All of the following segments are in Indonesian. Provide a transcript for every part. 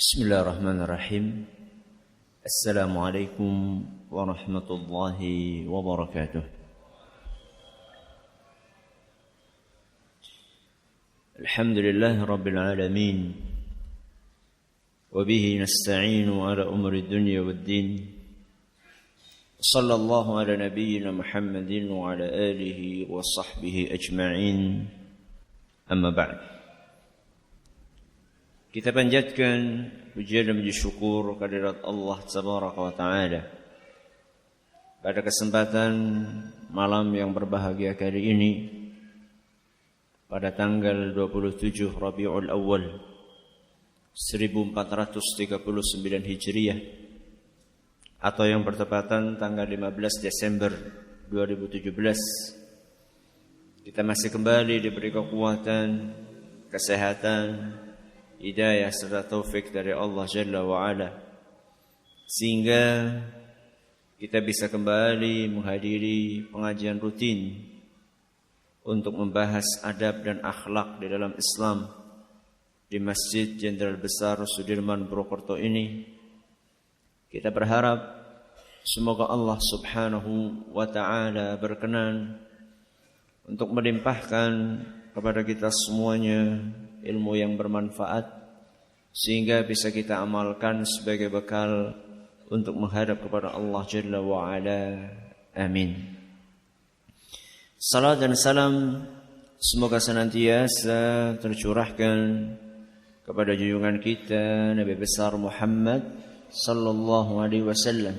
Bismillahirrahmanirrahim. Assalamualaikum warahmatullahi wabarakatuh. Alhamdulillah rabbil alamin. Wabihi nasta'inu ala umri dunya waddin. Sallallahu ala nabiyyina Muhammadin wa ala alihi wa sahbihi ajma'in. Amma ba'd. Kita panjatkan pujian dan puji syukur kehadirat Allah Tabaraka wa Ta'ala pada kesempatan malam yang berbahagia kali ini pada tanggal 27 Rabiul Awal 1439 Hijriah atau yang bertepatan tanggal 15 Desember 2017. Kita masih kembali diberi kekuatan, kesehatan, hidayah serta taufik dari Allah Jalla wa'ala, sehingga kita bisa kembali menghadiri pengajian rutin untuk membahas adab dan akhlak di dalam Islam di Masjid Jenderal Besar Sudirman Purwokerto ini. Kita berharap semoga Allah Subhanahu wa Ta'ala berkenan untuk melimpahkan kepada kita semuanya ilmu yang bermanfaat sehingga bisa kita amalkan sebagai bekal untuk menghadap kepada Allah Jalla wa'ala. Amin. Salat dan salam semoga senantiasa tercurahkan kepada junjungan kita Nabi besar Muhammad sallallahu alaihi wasallam,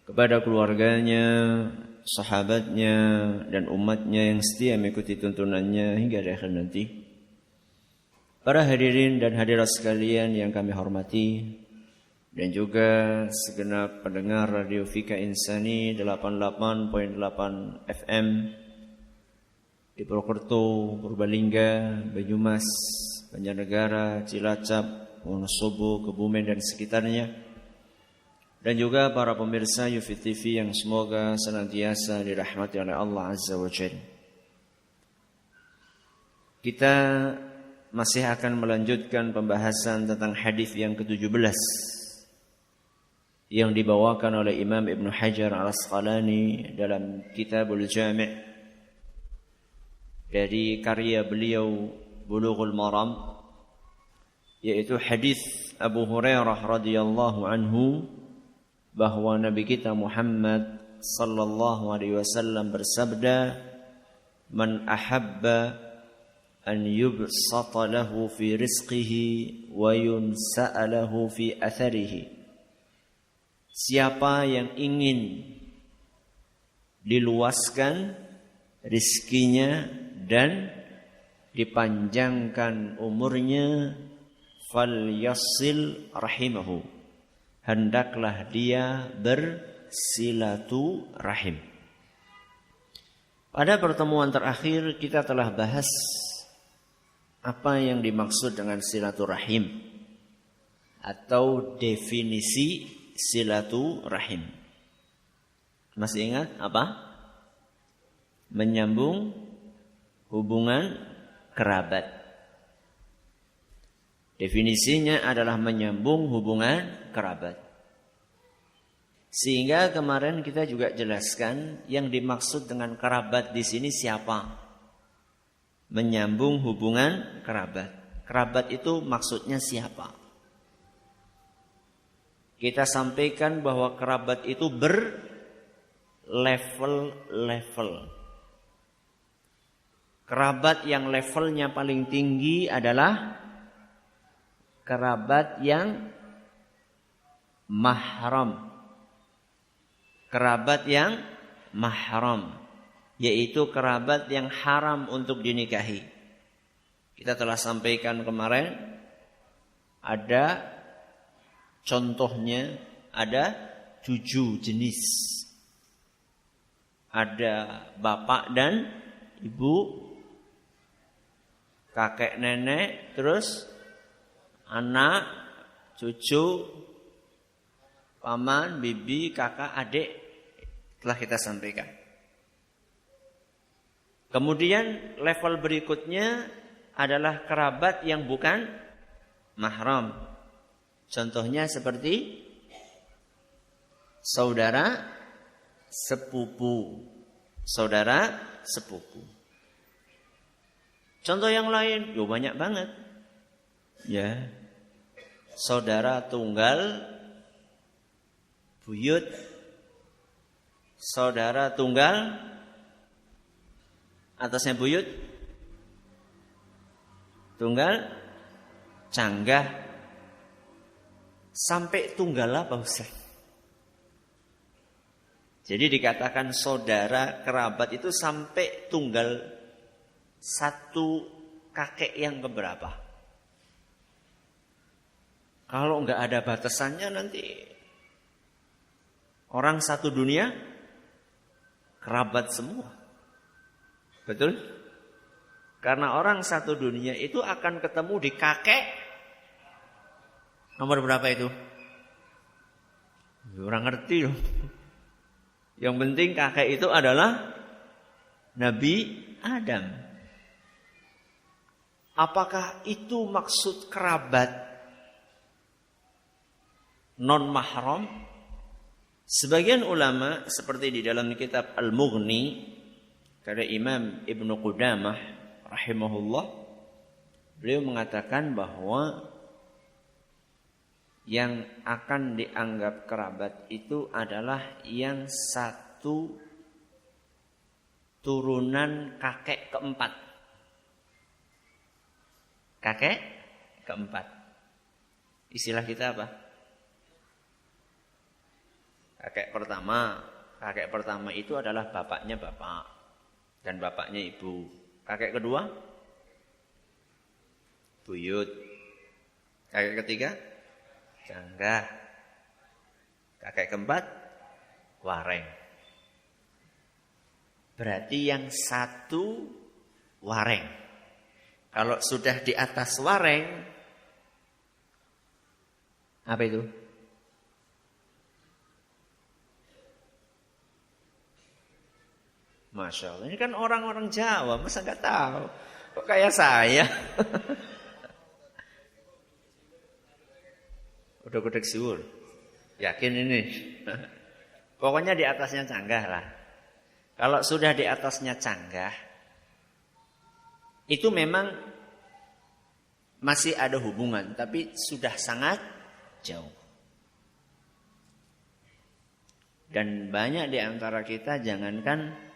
kepada keluarganya, sahabatnya dan umatnya yang setia mengikuti tuntunannya hingga akhir nanti. Para hadirin dan hadirat sekalian yang kami hormati, dan juga segenap pendengar Radio Fika Insani 88.8 FM di Purwokerto, Purbalingga, Banyumas, Banjarnegara, Cilacap, Wonosobo, Kebumen dan sekitarnya, dan juga para pemirsa Yufi TV yang semoga senantiasa dirahmati oleh Allah Azza wa Jalla. Kita masih akan melanjutkan pembahasan tentang hadis yang ke-17 yang dibawakan oleh Imam Ibn Hajar Al-Asqalani dalam Kitabul Jami' dari karya beliau Bulughul Maram, yaitu hadis Abu Hurairah radhiyallahu anhu bahwa Nabi kita Muhammad sallallahu alaihi wasallam bersabda, "Man ahabba an yubsata lahu fi rizqihi wa yunsa'a lahu fi atharihi." Siapa yang ingin diluaskan rizkinya dan dipanjangkan umurnya, falyasil rahimahu, hendaklah dia bersilaturahim. Pada pertemuan terakhir kita telah bahas apa yang dimaksud dengan silaturahim atau definisi silaturahim. Masih ingat apa? Menyambung hubungan kerabat. Definisinya adalah menyambung hubungan kerabat. Sehingga kemarin kita juga jelaskan yang dimaksud dengan kerabat di sini siapa? Menyambung hubungan kerabat. Kerabat itu maksudnya siapa? Kita sampaikan bahwa kerabat itu berlevel-level. Kerabat yang levelnya paling tinggi adalah kerabat yang mahram. Kerabat yang mahram, yaitu kerabat yang haram untuk dinikahi. Kita telah sampaikan kemarin, ada contohnya, ada 7 jenis. Ada bapak dan ibu, kakek nenek, terus anak, cucu, paman, bibi, kakak, adik. Telah kita sampaikan. Kemudian level berikutnya adalah kerabat yang bukan mahram. Contohnya seperti saudara sepupu. Saudara sepupu. Contoh yang lain, banyak banget. Ya. Saudara tunggal buyut. Saudara tunggal atasnya buyut. Tunggal canggah. Sampai tunggal apa Ustaz? Jadi dikatakan saudara kerabat itu sampai tunggal satu kakek yang keberapa? Kalau enggak ada batasannya nanti orang satu dunia kerabat semua. Betul? Karena orang satu dunia itu akan ketemu di kakek nomor berapa itu? Orang ngerti loh. Yang penting kakek itu adalah Nabi Adam. Apakah itu maksud kerabat non mahram? Sebagian ulama seperti di dalam kitab Al-Mughni karya Imam Ibnu Qudamah rahimahullah, beliau mengatakan bahwa yang akan dianggap kerabat itu adalah yang satu turunan kakek keempat. Kakek keempat. Istilah kita apa? Kakek pertama itu adalah bapaknya bapak dan bapaknya ibu. Kakek kedua buyut. Kakek ketiga canggah. Kakek keempat wareng. Berarti yang satu wareng. Kalau sudah di atas wareng, apa itu? Masya Allah, ini kan orang-orang Jawa, masa nggak tahu? Kok kayak saya? Udah gudeg siwur. Yakin ini? Pokoknya di atasnya canggah lah. Kalau sudah di atasnya canggah, itu memang masih ada hubungan, tapi sudah sangat jauh. Dan banyak di antara kita jangankan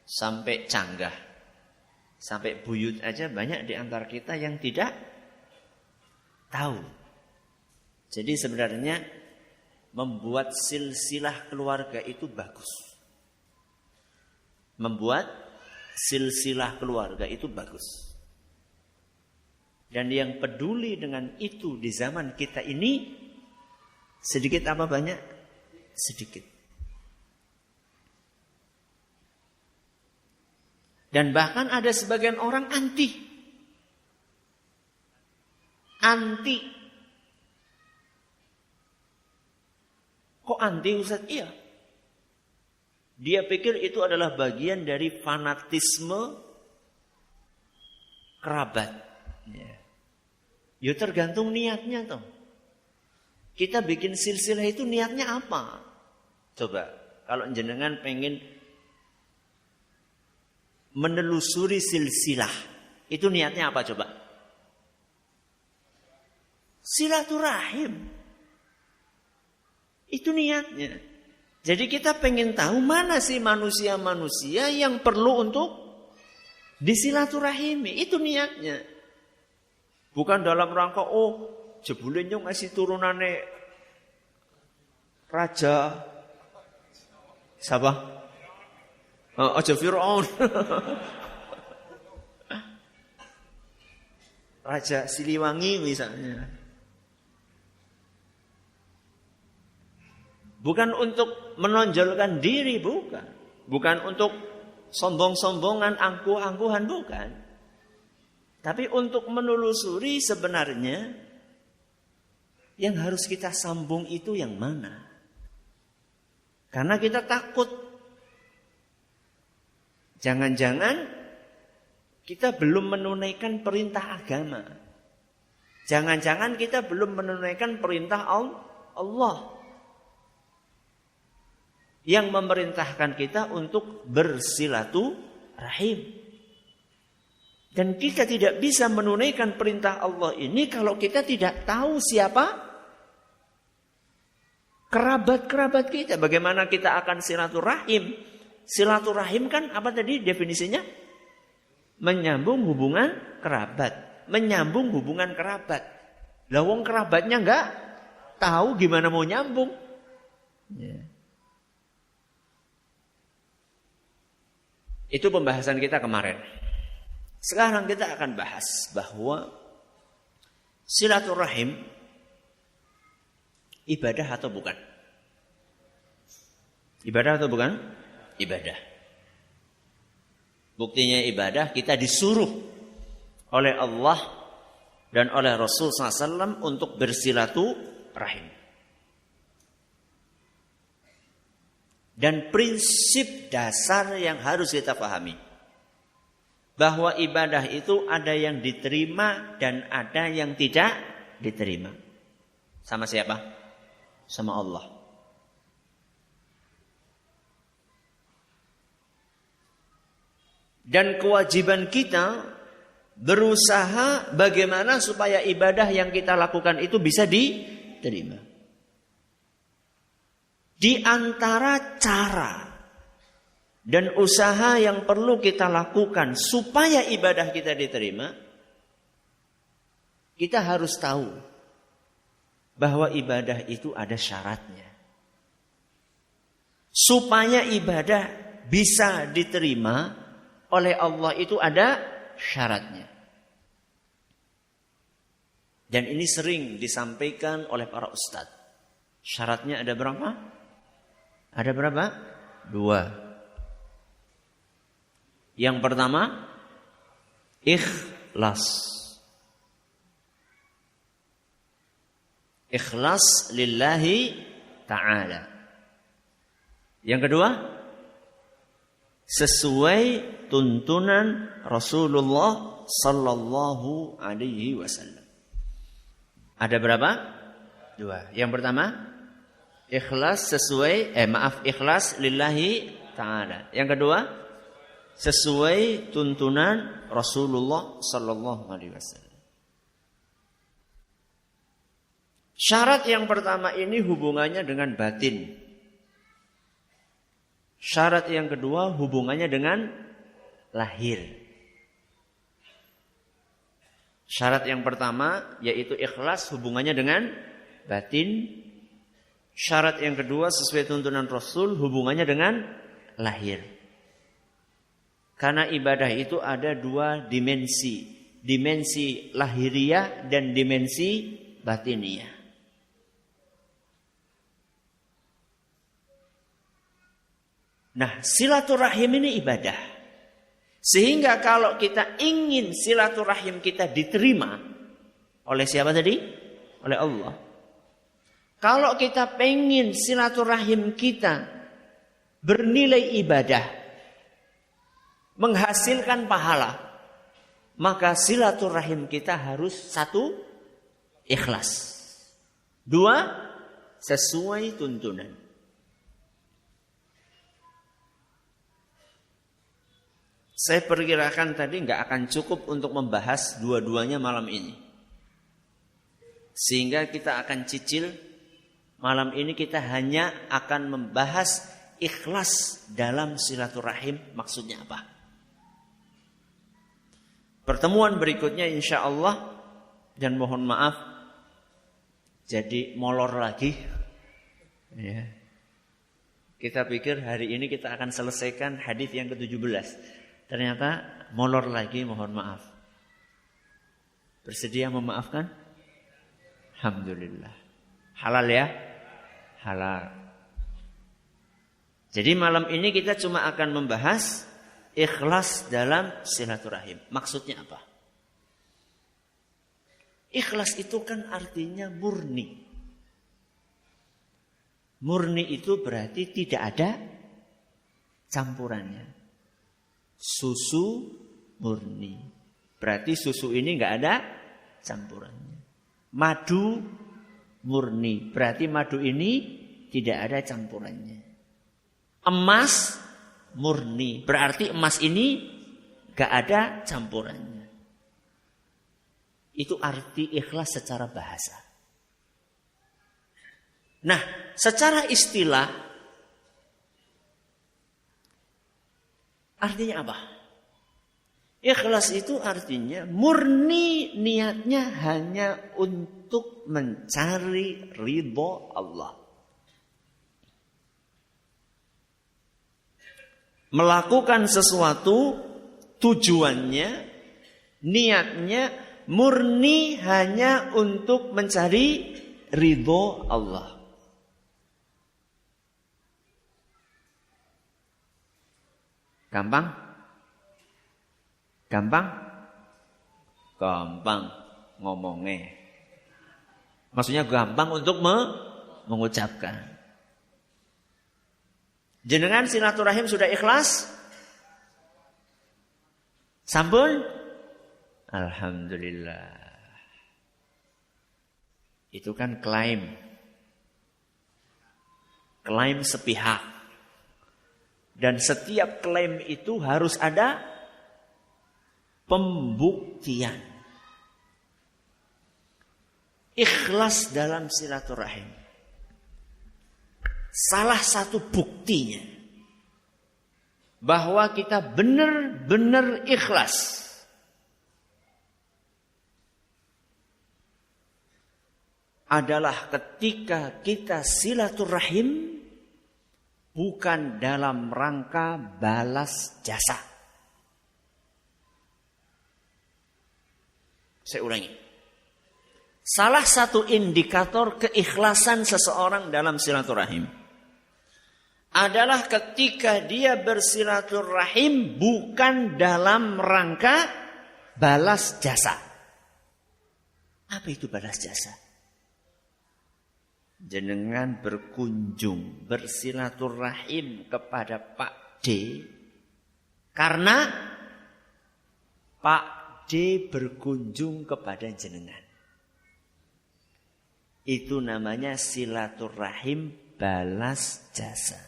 sampai canggah, sampai buyut aja banyak di antara kita yang tidak tahu. Jadi sebenarnya membuat silsilah keluarga itu bagus. Membuat silsilah keluarga itu bagus. Dan yang peduli dengan itu di zaman kita ini sedikit apa banyak? Sedikit. Dan bahkan ada sebagian orang anti. Kok anti Ustaz? Iya. Dia pikir itu adalah bagian dari fanatisme kerabat. Ya tergantung niatnya toh. Kita bikin silsilah itu niatnya apa? Coba, kalau jenengan pengen menelusuri silsilah, itu niatnya apa coba? Silaturahim. Itu niatnya. Jadi kita pengen tahu mana sih manusia-manusia yang perlu untuk disilaturahimi. Itu niatnya. Bukan dalam rangka jebule nyong ngasih turunane raja siapa? Aja Fir'aun. Raja Siliwangi misalnya. Bukan untuk menonjolkan diri, bukan. Bukan untuk sombong-sombongan, angkuh-angkuhan, bukan. Tapi untuk menelusuri sebenarnya yang harus kita sambung itu yang mana. Karena kita takut. Jangan-jangan kita belum menunaikan perintah agama. Jangan-jangan kita belum menunaikan perintah Allah yang memerintahkan kita untuk bersilaturahim. Dan kita tidak bisa menunaikan perintah Allah ini kalau kita tidak tahu siapa kerabat-kerabat kita. Bagaimana kita akan silaturahim? Silaturahim kan apa tadi definisinya? Menyambung hubungan kerabat. Menyambung hubungan kerabat. Lah wong kerabatnya enggak tahu gimana mau nyambung. Ya. Itu pembahasan kita kemarin. Sekarang kita akan bahas bahwa silaturahim ibadah atau bukan? Ibadah atau bukan? Ibadah. Buktinya ibadah, kita disuruh oleh Allah dan oleh Rasul SAW untuk bersilaturahim. Dan prinsip dasar yang harus kita pahami, bahwa ibadah itu ada yang diterima dan ada yang tidak diterima. Sama siapa? Sama Allah. Dan kewajiban kita berusaha bagaimana supaya ibadah yang kita lakukan itu bisa diterima. Di antara cara dan usaha yang perlu kita lakukan supaya ibadah kita diterima, kita harus tahu bahwa ibadah itu ada syaratnya. Supaya ibadah bisa diterima oleh Allah itu ada syaratnya. Dan ini sering disampaikan oleh para ustadz. Syaratnya ada berapa? Ada berapa? 2. Yang pertama, ikhlas. Ikhlas lillahi ta'ala. Yang kedua, sesuai tuntunan Rasulullah sallallahu alaihi wasallam. Ada berapa? 2. Yang pertama, ikhlas ikhlas lillahi ta'ala. Yang kedua, sesuai tuntunan Rasulullah sallallahu alaihi wasallam. Syarat yang pertama ini hubungannya dengan batin. Syarat yang kedua hubungannya dengan lahir. Syarat yang pertama yaitu ikhlas, hubungannya dengan batin. Syarat yang kedua sesuai tuntunan Rasul, hubungannya dengan lahir. Karena ibadah itu ada 2 dimensi. Dimensi lahiriah dan dimensi batiniah. Nah, silaturahim ini ibadah. Sehingga kalau kita ingin silaturahim kita diterima oleh siapa tadi? Oleh Allah. Kalau kita pengen silaturahim kita bernilai ibadah, menghasilkan pahala, maka silaturahim kita harus 1, ikhlas. 2, sesuai tuntunan. Saya perkirakan tadi nggak akan cukup untuk membahas dua-duanya malam ini. Sehingga kita akan cicil, malam ini kita hanya akan membahas ikhlas dalam silaturahim maksudnya apa. Pertemuan berikutnya insya Allah, dan mohon maaf jadi molor lagi ya. Kita pikir hari ini kita akan selesaikan hadis yang ke-17, ternyata molor lagi, mohon maaf. Bersedia memaafkan? Alhamdulillah. Halal ya? Halal. Jadi malam ini kita cuma akan membahas ikhlas dalam silaturahim. Maksudnya apa? Ikhlas itu kan artinya murni. Murni itu berarti tidak ada campurannya. Susu murni. Berarti susu ini nggak ada campurannya. madu murni. Berarti madu ini tidak ada campurannya. Emas murni. Berarti emas ini gak ada campurannya. Itu arti ikhlas secara bahasa. Nah, secara istilah artinya apa? Ikhlas itu artinya murni niatnya hanya untuk mencari ridho Allah. Melakukan sesuatu tujuannya, niatnya murni hanya untuk mencari ridho Allah. Gampang? Gampang? Gampang ngomongnya. Maksudnya gampang untuk mengucapkan. Jenengan silaturahim sudah ikhlas? Sampun? Alhamdulillah. Itu kan klaim. Klaim sepihak. Dan setiap klaim itu harus ada pembuktian. Ikhlas dalam silaturahim. Salah satu buktinya bahwa kita benar-benar ikhlas adalah ketika kita silaturahim bukan dalam rangka balas jasa. Saya ulangi. Salah satu indikator keikhlasan seseorang dalam silaturahim adalah ketika dia bersilaturahim bukan dalam rangka balas jasa. Apa itu balas jasa? Jenengan berkunjung, bersilaturahim kepada Pak D karena Pak D berkunjung kepada jenengan. Itu namanya silaturahim balas jasa.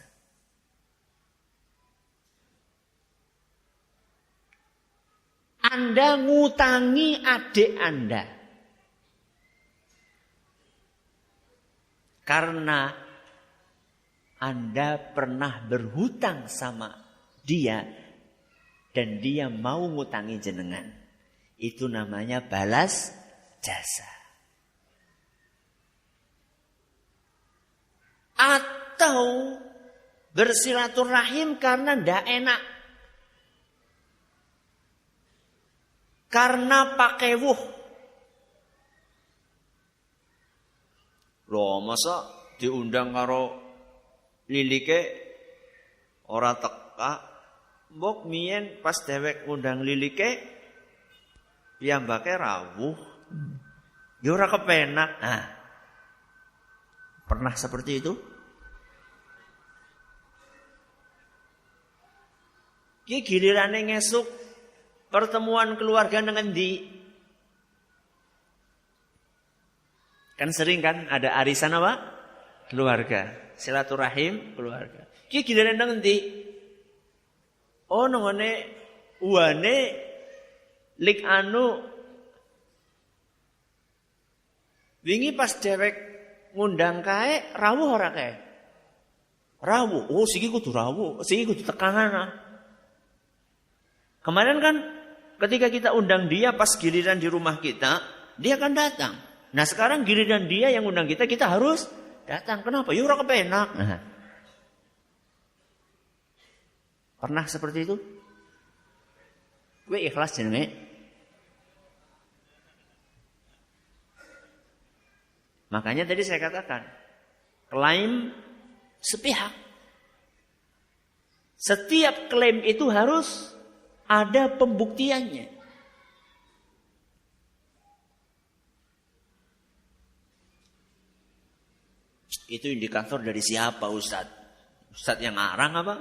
Anda ngutangi adik Anda karena Anda pernah berhutang sama dia dan dia mau ngutangi jenengan. Itu namanya balas jasa. Atau bersilaturahim karena ndak enak. Karena pakai wuh. Loh, masa diundang karo lilike ora teka. Mbok mien pas dewek undang lilike piyambake rawuh. Ya ora kepenak. Nah, pernah seperti itu? Ki gilirane ngesuk pertemuan keluarga nang endi? Kan sering kan ada arisan apa? Keluarga, silaturahim keluarga. Ki gilirane nang endi? Oh nongone uane lik anu wingi pas dewek ngundang kae rawuh ora kae? Rawuh. Oh siki kudu rawuh, siki kudu tekanan. Kemarin kan ketika kita undang dia pas giliran di rumah kita, dia akan datang. Nah sekarang giliran dia yang undang kita, kita harus datang. Kenapa? Ya ora kepenak. Nah. Pernah seperti itu? Gue ikhlas jenenge. Makanya tadi saya katakan, klaim sepihak. Setiap klaim itu harus ada pembuktiannya. Itu indikator dari siapa Ustaz? Ustaz yang ngarang apa?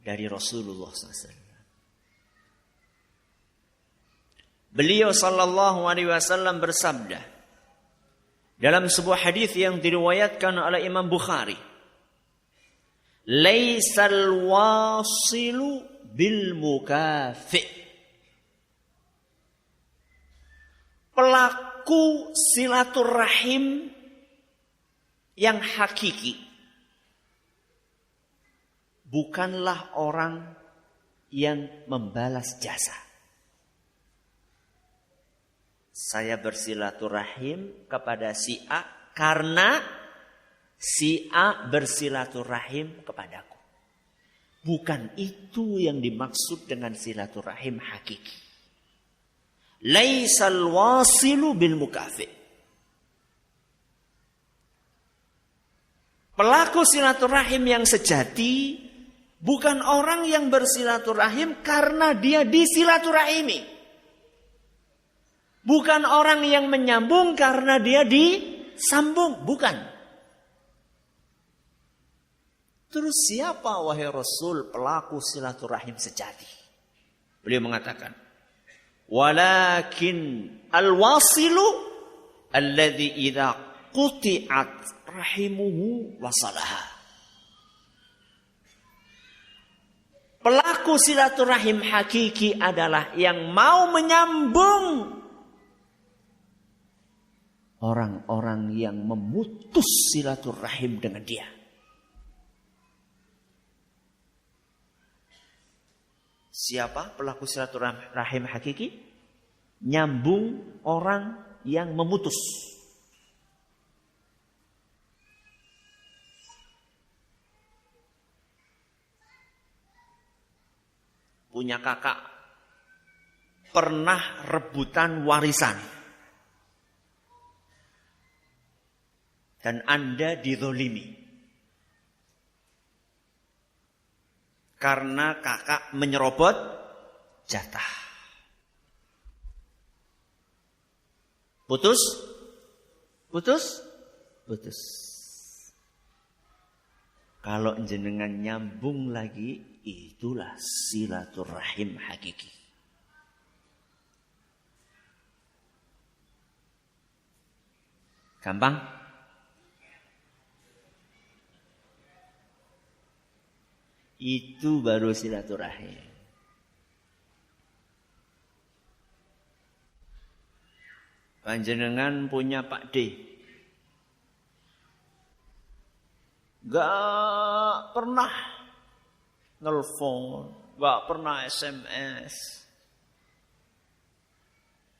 Dari Rasulullah SAW. Beliau sallallahu alaihi wasallam bersabda dalam sebuah hadis yang diriwayatkan oleh Imam Bukhari, "Laisal wasilu bil mukafi." Pelaku silaturahim yang hakiki bukanlah orang yang membalas jasa. Saya bersilaturahim kepada si A karena si A bersilaturahim kepadaku. Bukan itu yang dimaksud dengan silaturahim hakiki. Laisal wasilu bil mukafi. Pelaku silaturahim yang sejati bukan orang yang bersilaturahim karena dia disilaturahimi. Bukan orang yang menyambung karena dia disambung. Bukan. Terus siapa wahai Rasul pelaku silaturahim sejati? Beliau mengatakan, walakin al-wasilu alladhi idha quti'at rahimuhu wasalaha. Pelaku silaturahim hakiki adalah yang mau menyambung orang-orang yang memutus silaturahim dengan dia. Siapa pelaku silaturahim hakiki? Nyambung orang yang memutus. Punya kakak pernah rebutan warisan. Dan Anda dizolimi. Karena kakak menyerobot jatah. Putus? Putus? Putus. Kalau jenengan nyambung lagi, itulah silaturahim hakiki. Gampang? Itu baru silaturahim. Panjenengan punya Pak D. Gak pernah nelfon, gak pernah SMS.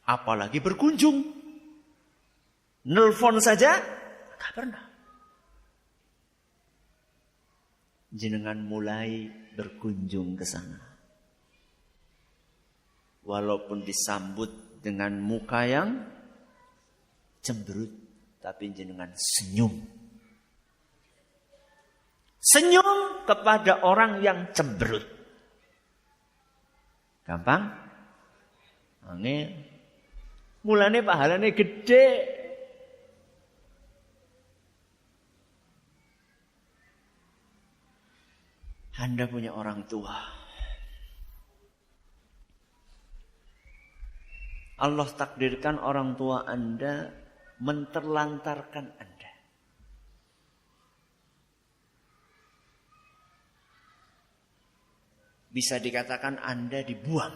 Apalagi berkunjung. Nelfon saja gak pernah. Jenengan mulai berkunjung ke sana. Walaupun disambut dengan muka yang cemberut, tapi jenengan senyum. Senyum kepada orang yang cemberut. Gampang? Angin. Mulane pahalane gede. Anda punya orang tua. Allah takdirkan orang tua Anda menterlantarkan Anda. Bisa dikatakan Anda dibuang.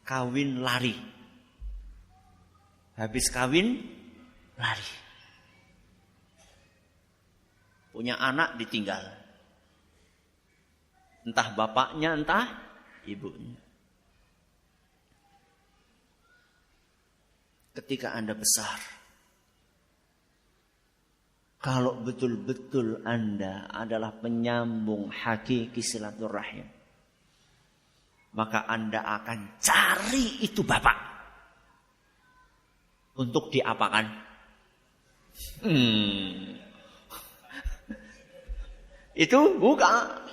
Kawin lari. Habis kawin lari. Punya anak ditinggal. Entah bapaknya, entah ibunya. Ketika Anda besar, kalau betul-betul Anda adalah penyambung hakiki silaturahim, maka Anda akan cari itu bapak untuk diapakan? Itu bukan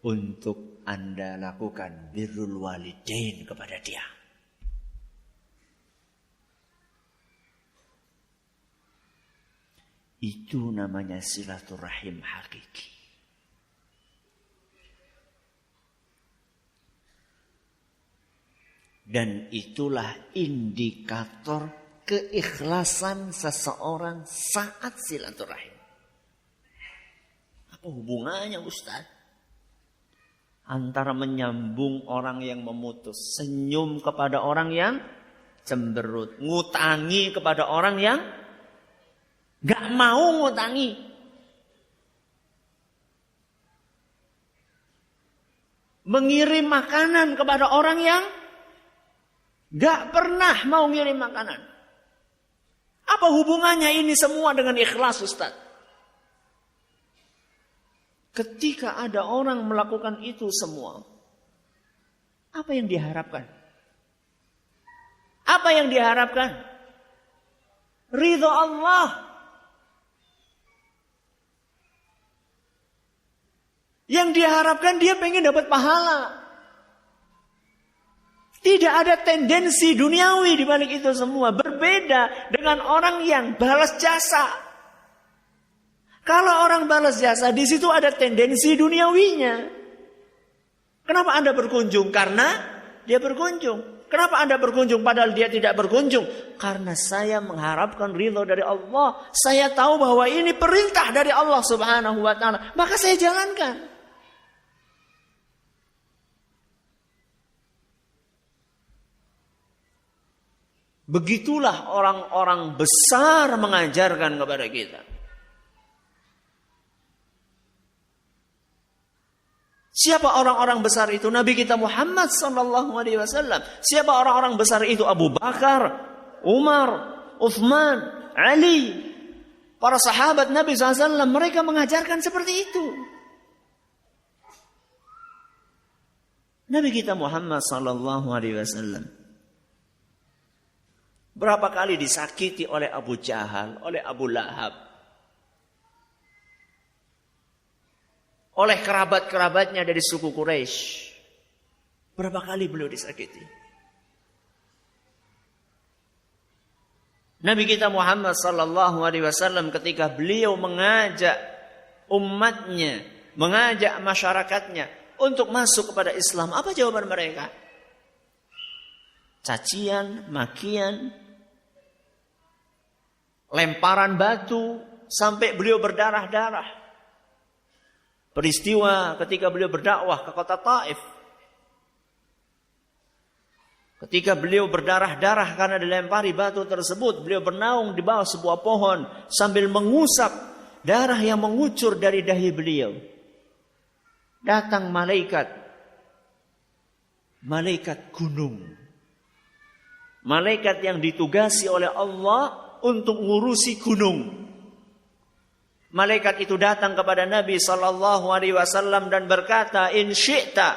untuk Anda lakukan birrul walidain kepada dia. Itu namanya silaturahim hakiki. Dan itulah indikator keikhlasan seseorang saat silaturahim. Apa hubungannya Ustaz? Antara menyambung orang yang memutus, senyum kepada orang yang cemberut, ngutangi kepada orang yang gak mau ngutangi. Mengirim makanan kepada orang yang gak pernah mau ngirim makanan. Apa hubungannya ini semua dengan ikhlas Ustaz? Ketika ada orang melakukan itu semua, apa yang diharapkan? Apa yang diharapkan? Ridha Allah. Yang diharapkan dia pengen dapat pahala. Tidak ada tendensi duniawi di balik itu semua. Berbeda dengan orang yang balas jasa. Kalau orang balas jasa, di situ ada tendensi duniawinya. Kenapa Anda berkunjung? Karena dia berkunjung. Kenapa Anda berkunjung padahal dia tidak berkunjung? Karena saya mengharapkan ridho dari Allah. Saya tahu bahwa ini perintah dari Allah Subhanahu wa ta'ala. Maka saya jalankan. Begitulah orang-orang besar mengajarkan kepada kita. Siapa orang-orang besar itu? Nabi kita Muhammad sallallahu alaihi wasallam. Siapa orang-orang besar itu? Abu Bakar, Umar, Uthman, Ali. Para sahabat Nabi SAW, mereka mengajarkan seperti itu. Nabi kita Muhammad sallallahu alaihi wasallam berapa kali disakiti oleh Abu Jahal, oleh Abu Lahab, oleh kerabat-kerabatnya dari suku Quraisy. Berapa kali beliau disakiti? Nabi kita Muhammad sallallahu alaihi wasallam ketika beliau mengajak umatnya, mengajak masyarakatnya untuk masuk kepada Islam, apa jawaban mereka? Cacian, makian, lemparan batu sampai beliau berdarah-darah. Peristiwa ketika beliau berdakwah ke kota Taif. Ketika beliau berdarah-darah karena dilempari batu tersebut, beliau bernaung di bawah sebuah pohon sambil mengusap darah yang mengucur dari dahi beliau. Datang malaikat gunung. Malaikat yang ditugasi oleh Allah untuk ngurusi gunung. Malaikat itu datang kepada Nabi sallallahu alaihi wasallam dan berkata, "In syi'ta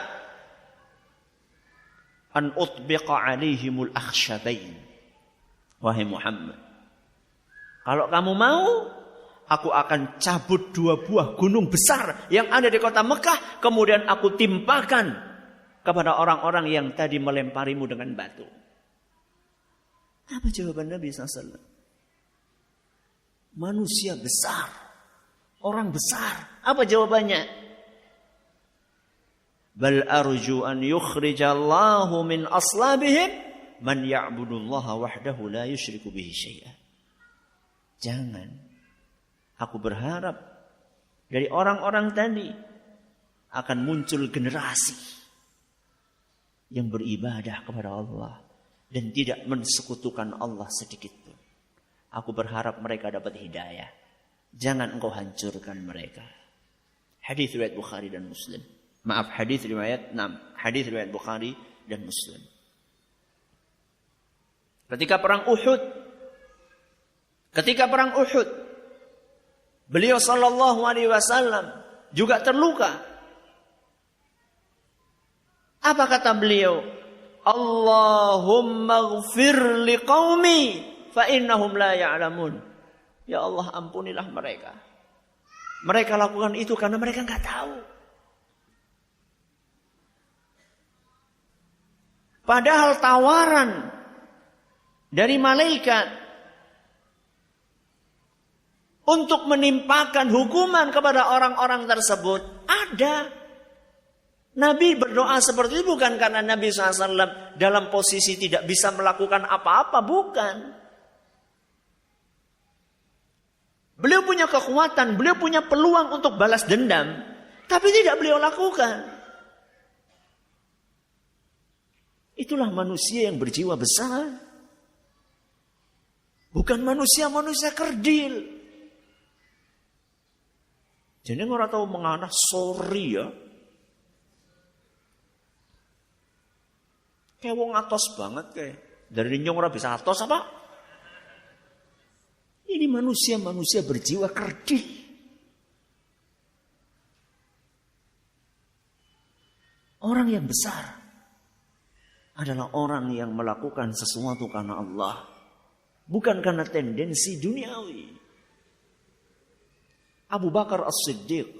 an utbiqa alaihimul akhshabain." Wahai Muhammad, kalau kamu mau, aku akan cabut 2 buah gunung besar yang ada di kota Mekah, kemudian aku timpakan kepada orang-orang yang tadi melemparimu dengan batu. Apa jawaban Nabi SAW? Manusia besar, orang besar. Apa jawabannya? Bal arju an yukhrijallahu min aslabihim man ya'budullaha wahdahu la yusyriku bihi syai'an. Jangan. Aku berharap dari orang-orang tadi akan muncul generasi yang beribadah kepada Allah dan tidak mensekutukan Allah sedikit pun. Aku berharap mereka dapat hidayah. Jangan engkau hancurkan mereka. Hadis riwayat Bukhari dan Muslim. Maaf, hadis riwayat Bukhari dan Muslim. Ketika perang Uhud, beliau sallallahu alaihi wasallam juga terluka. Apa kata beliau? Allahumma ighfir liqaumi fa innahum la ya'lamun. Ya Allah, ampunilah mereka. Mereka lakukan itu karena mereka enggak tahu. Padahal tawaran dari malaikat untuk menimpakan hukuman kepada orang-orang tersebut ada. Nabi berdoa seperti itu bukan karena Nabi SAW dalam posisi tidak bisa melakukan apa-apa, bukan. Beliau punya kekuatan, beliau punya peluang untuk balas dendam, tapi tidak beliau lakukan. Itulah manusia yang berjiwa besar. Bukan manusia-manusia kerdil. Jadi orang tahu mengenai sorry ya. Kayak wong atos banget kayak. Dari nyong ora bisa atos apa? Ini manusia-manusia berjiwa kerdil. Orang yang besar adalah orang yang melakukan sesuatu karena Allah. Bukan karena tendensi duniawi. Abu Bakar As-Siddiq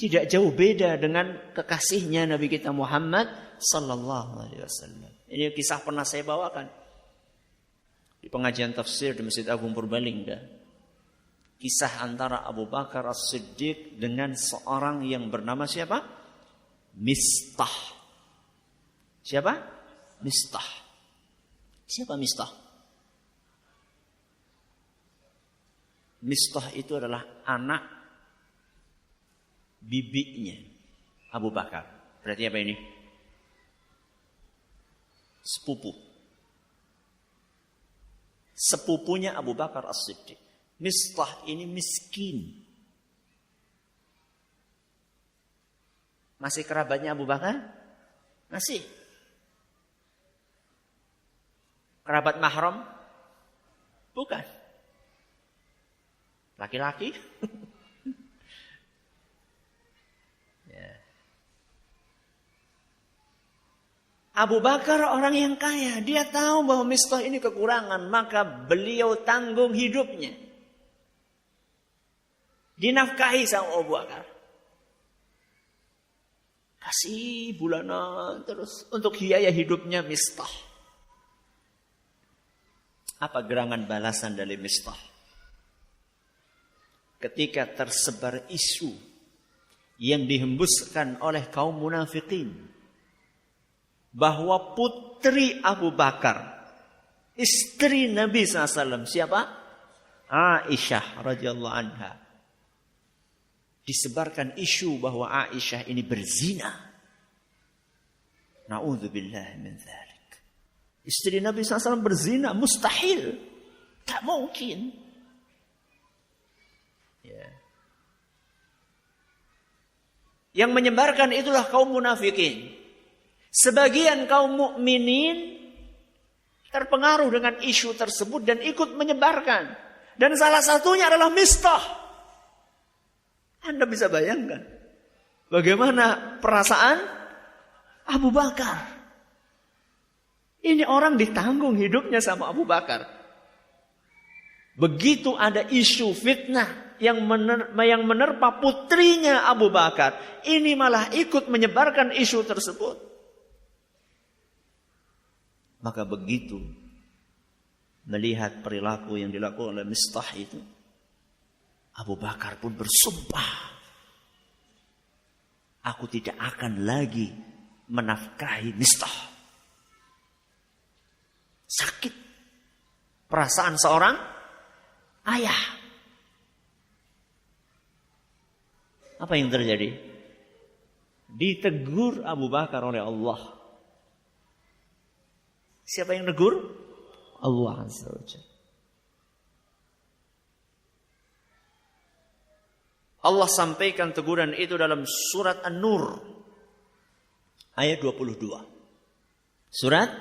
tidak jauh beda dengan kekasihnya Nabi kita Muhammad sallallahu alaihi wasallam. Ini kisah pernah saya bawakan di pengajian tafsir di Masjid Agung Purbalingga. Kisah antara Abu Bakar As-Siddiq dengan seorang yang bernama siapa? Mistah. Siapa? Mistah. Siapa Mistah? Mistah itu adalah anak bibinya Abu Bakar. Berarti apa ini? Sepupu. Sepupunya Abu Bakar As-Siddiq. Mistah ini miskin. Masih kerabatnya Abu Bakar? Masih. Kerabat mahram? Bukan. Laki-laki? Ya. Abu Bakar orang yang kaya. Dia tahu bahwa Mistah ini kekurangan. Maka beliau tanggung hidupnya. Dinafkahi sama Abu Bakar. Kasih bulanan terus untuk biaya hidupnya Mistah. Apa gerangan balasan dari Mistah? Ketika tersebar isu yang dihembuskan oleh kaum munafikin bahwa putri Abu Bakar, istri Nabi SAW, siapa? Aisyah radhiyallahu anha. Disebarkan isu bahwa Aisyah ini berzina. Na'udzubillah min dzalik. Istri Nabi SAW berzina, mustahil. Tak mungkin. Ya. Yang menyebarkan itulah kaum munafikin. Sebagian kaum mukminin terpengaruh dengan isu tersebut dan ikut menyebarkan. Dan salah satunya adalah Mistah. Anda bisa bayangkan bagaimana perasaan Abu Bakar. Ini orang ditanggung hidupnya sama Abu Bakar. Begitu ada isu fitnah yang menerpa putrinya Abu Bakar, ini malah ikut menyebarkan isu tersebut. Maka begitu melihat perilaku yang dilakukan oleh Mistah itu, Abu Bakar pun bersumpah, aku tidak akan lagi menafkahi Mistah. Sakit perasaan seorang ayah. Apa yang terjadi? Ditegur Abu Bakar oleh Allah. Siapa yang negur? Allah Azza wa Jalla. Allah sampaikan teguran itu dalam surat An-Nur ayat 22. Surat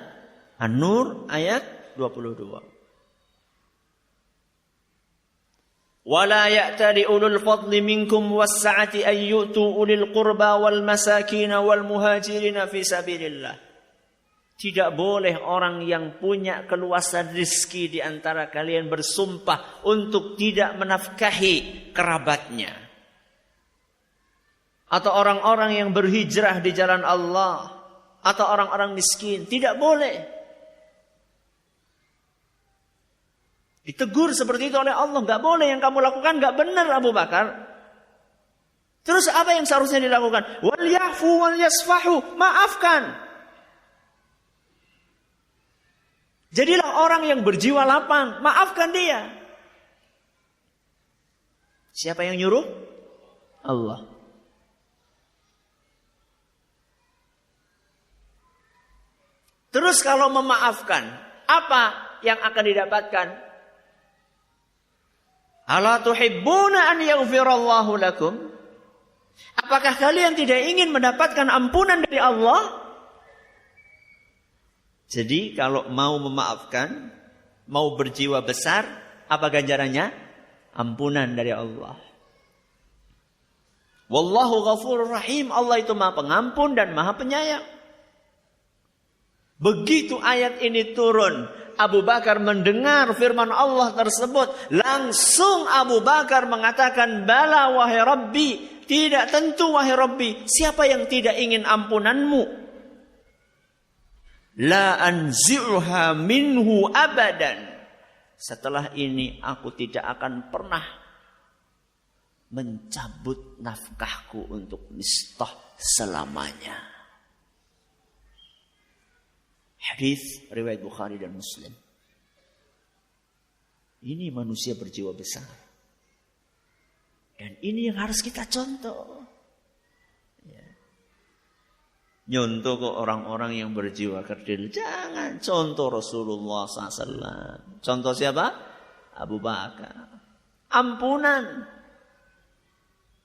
An-Nur ayat 22. وَلَا يَأْتَلِ أُولُو الْفَضْلِ مِنْكُمْ وَالسَّعَةِ أَنْ يُؤْتُوا أُولِي الْقُرْبَى وَالْمَسَاكِينَ وَالْمُهَاجِرِينَ فِي سَبِيلِ اللَّهِ. Tidak boleh orang yang punya keluasan rezeki di antara kalian bersumpah untuk tidak menafkahi kerabatnya. Atau orang-orang yang berhijrah di jalan Allah. Atau orang-orang miskin. Tidak boleh. Ditegur seperti itu oleh Allah. Gak boleh yang kamu lakukan, gak benar Abu Bakar. Terus apa yang seharusnya dilakukan? Wal ya'fu wal yasfahu, maafkan. Jadilah orang yang berjiwa lapang, maafkan dia. Siapa yang nyuruh? Allah. Terus kalau memaafkan, apa yang akan didapatkan? Ala tuhibbuna an yaghfirallahu lakum? Apakah kalian tidak ingin mendapatkan ampunan dari Allah? Jadi kalau mau memaafkan, mau berjiwa besar, apa ganjarannya? Ampunan dari Allah. Wallahu ghafurur rahim. Allah itu Maha Pengampun dan Maha Penyayang. Begitu ayat ini turun, Abu Bakar mendengar firman Allah tersebut, langsung Abu Bakar mengatakan, bala wahai Rabbi, tidak tentu wahai Rabbi, siapa yang tidak ingin ampunanmu? La anzi'uha minhu abadan. Setelah ini aku tidak akan pernah mencabut nafkahku untuk Mistah selamanya. Hadis riwayat Bukhari dan Muslim. Ini manusia berjiwa besar. Dan ini yang harus kita contoh. Nyontoh ke orang-orang yang berjiwa kerdil. Jangan contoh Rasulullah SAW. Contoh siapa? Abu Bakar. Ampunan.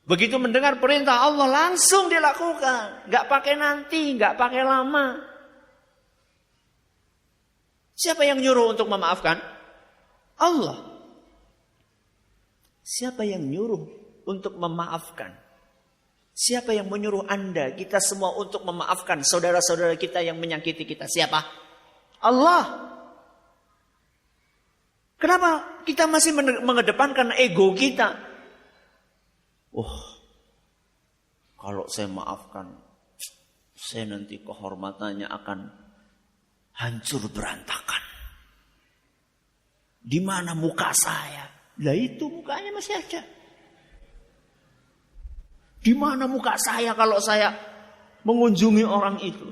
Begitu mendengar perintah Allah langsung dilakukan. Gak pakai nanti, gak pakai lama. Siapa yang nyuruh untuk memaafkan? Allah. Siapa yang nyuruh untuk memaafkan? Siapa yang menyuruh Anda, kita semua untuk memaafkan saudara-saudara kita yang menyakiti kita? Siapa? Allah. Kenapa kita masih mengedepankan ego kita? Kalau saya maafkan, saya nanti kehormatannya akan hancur berantakan. Di mana muka saya? Lah itu mukanya masih ada. Di mana muka saya kalau saya mengunjungi orang itu?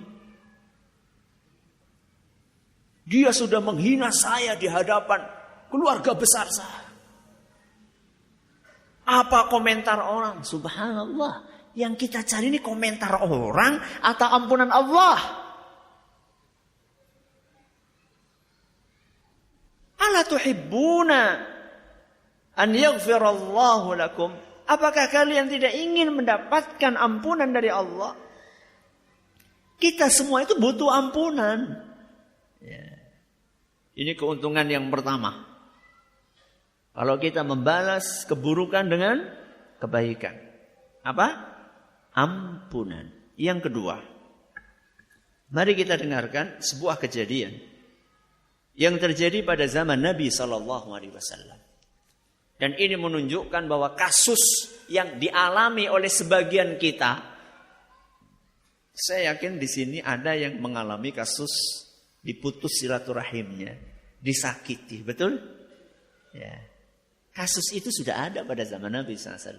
Dia sudah menghina saya di hadapan keluarga besar saya. Apa komentar orang? Subhanallah. Yang kita cari ini komentar orang atau ampunan Allah? Ala tuhibbuna an yaghfirallahu lakum? Apakah kalian tidak ingin mendapatkan ampunan dari Allah? Kita semua itu butuh ampunan. Ya. Ini keuntungan yang pertama. Kalau kita membalas keburukan dengan kebaikan. Apa? Ampunan. Yang kedua. Mari kita dengarkan sebuah kejadian yang terjadi pada zaman Nabi SAW. Dan ini menunjukkan bahwa kasus yang dialami oleh sebagian kita, saya yakin di sini ada yang mengalami kasus diputus silaturahimnya, disakiti, betul? Ya. Kasus itu sudah ada pada zaman Nabi SAW.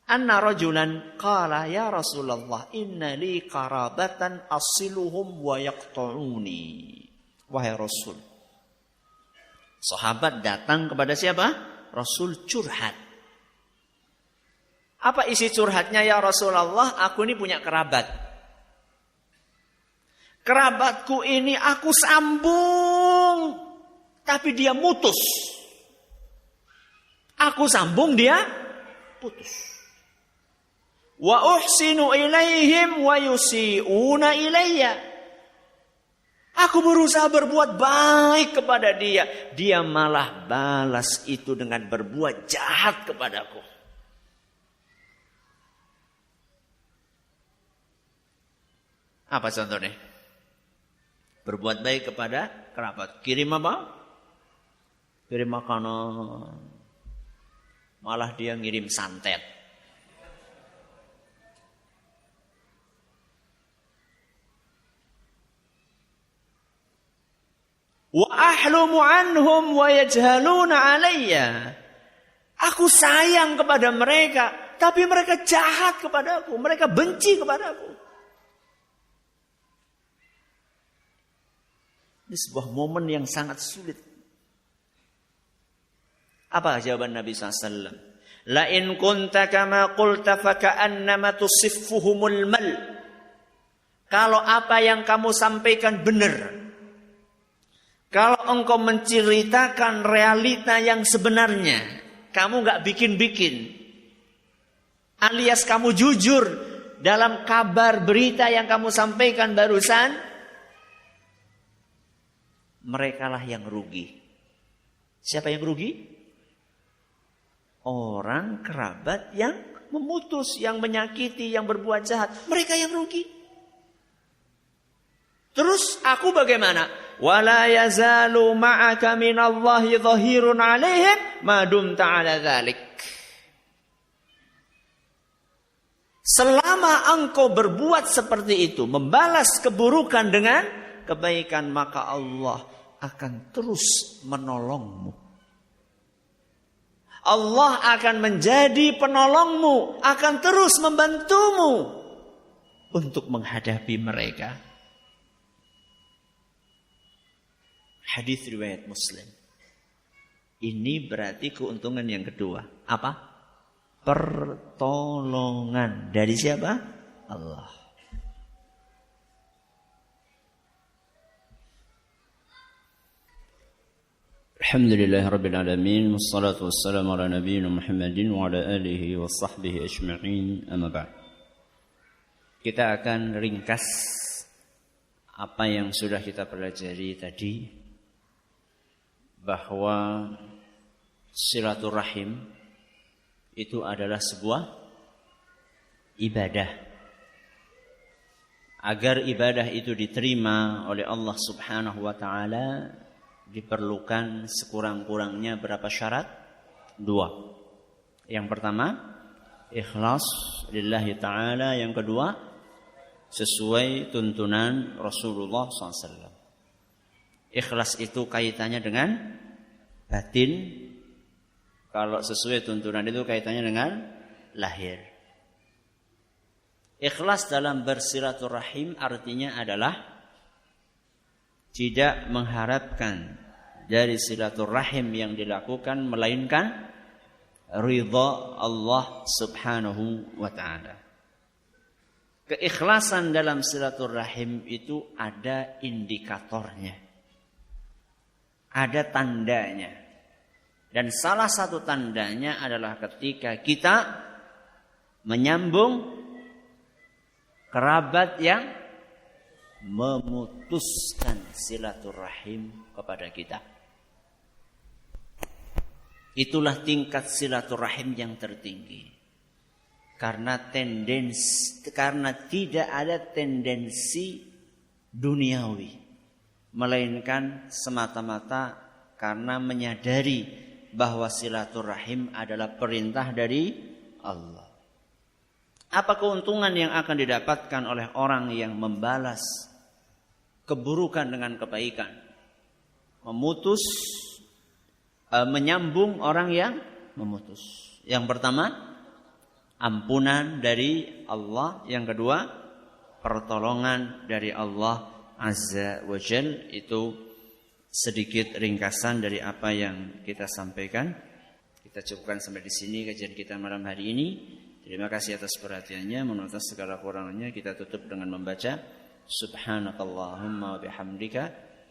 Anna rajulan qala ya Rasulullah inna li qarabatan asiluhum wa yaqta'uni. Wahai Rasul. Sahabat datang kepada siapa? Rasul curhat. Apa isi curhatnya ya Rasulullah? Aku ini punya kerabat. Kerabatku ini aku sambung, tapi dia mutus. Aku sambung, dia putus. Wa uhsinu ilaihim wa yusi'una ilayya. Aku berusaha berbuat baik kepada dia. Dia malah balas itu dengan berbuat jahat kepadaku. Apa contohnya? Berbuat baik kepada kerabat. Kirim apa? Kirim makanan. Malah dia ngirim santet. Wa ahlumu anhum wa yajhaluna alayya. Aku sayang kepada mereka, tapi mereka jahat kepadaku, mereka benci kepadaku. Ini sebuah momen yang sangat sulit. Apa jawaban Nabi SAW? La in kunta kama qulta faka'annama tusiffuhumul mal. Kalau apa yang kamu sampaikan benar, kalau engkau menceritakan realita yang sebenarnya, kamu gak bikin-bikin, alias kamu jujur dalam kabar berita yang kamu sampaikan barusan, merekalah yang rugi. Siapa yang rugi? Orang kerabat yang memutus, yang menyakiti, yang berbuat jahat. Mereka yang rugi. Terus aku bagaimana? Wala yazalu ma'aka minallahi dhahirun 'alaihim ma dumta 'ala dzalik. Selama engkau berbuat seperti itu, membalas keburukan dengan kebaikan, maka Allah akan terus menolongmu. Allah akan menjadi penolongmu, akan terus membantumu untuk menghadapi mereka. Hadis riwayat Muslim. Ini berarti keuntungan yang kedua. Apa? Pertolongan dari siapa? Allah. Alhamdulillah Rabbil Alamin. Wassalatu wassalamu ala nabiyyina Muhammadin wa ala alihi wa sahbihi ajma'in. Amma ba'd. Kita akan ringkas apa yang sudah kita pelajari tadi, bahwa silaturahim itu adalah sebuah ibadah. Agar ibadah itu diterima oleh Allah Subhanahu wa ta'ala, diperlukan sekurang-kurangnya berapa syarat? 2. Yang pertama, ikhlas lillahi ta'ala. Yang kedua, sesuai tuntunan Rasulullah SAW. Ikhlas itu kaitannya dengan batin. Kalau sesuai tuntunan itu kaitannya dengan lahir. Ikhlas dalam bersilaturahim artinya adalah tidak mengharapkan dari silaturahim yang dilakukan melainkan ridha Allah Subhanahu wa ta'ala. Keikhlasan dalam silaturahim itu ada indikatornya. Ada tandanya. Dan salah satu tandanya adalah ketika kita menyambung kerabat yang memutuskan silaturahim kepada kita. Itulah tingkat silaturahim yang tertinggi. Karena tidak ada tendensi duniawi, melainkan semata-mata karena menyadari bahwa silaturahim adalah perintah dari Allah. Apa keuntungan yang akan didapatkan oleh orang yang membalas keburukan dengan kebaikan? Menyambung orang yang memutus. Yang pertama, ampunan dari Allah. Yang kedua, pertolongan dari Allah Azza wa Jal. Itu sedikit ringkasan dari apa yang kita sampaikan. Kita cukupkan sampai di sini kajian kita malam hari ini. Terima kasih atas perhatiannya. Mohon maaf segala kurangannya. Kita tutup dengan membaca Subhanakallahumma wa bihamdika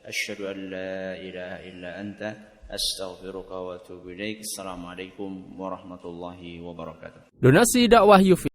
asyhadu an la ilaha illa anta astaghfiruka wa atubu ilaik. Assalamualaikum warahmatullahi wabarakatuh. Donasi dakwah Yufi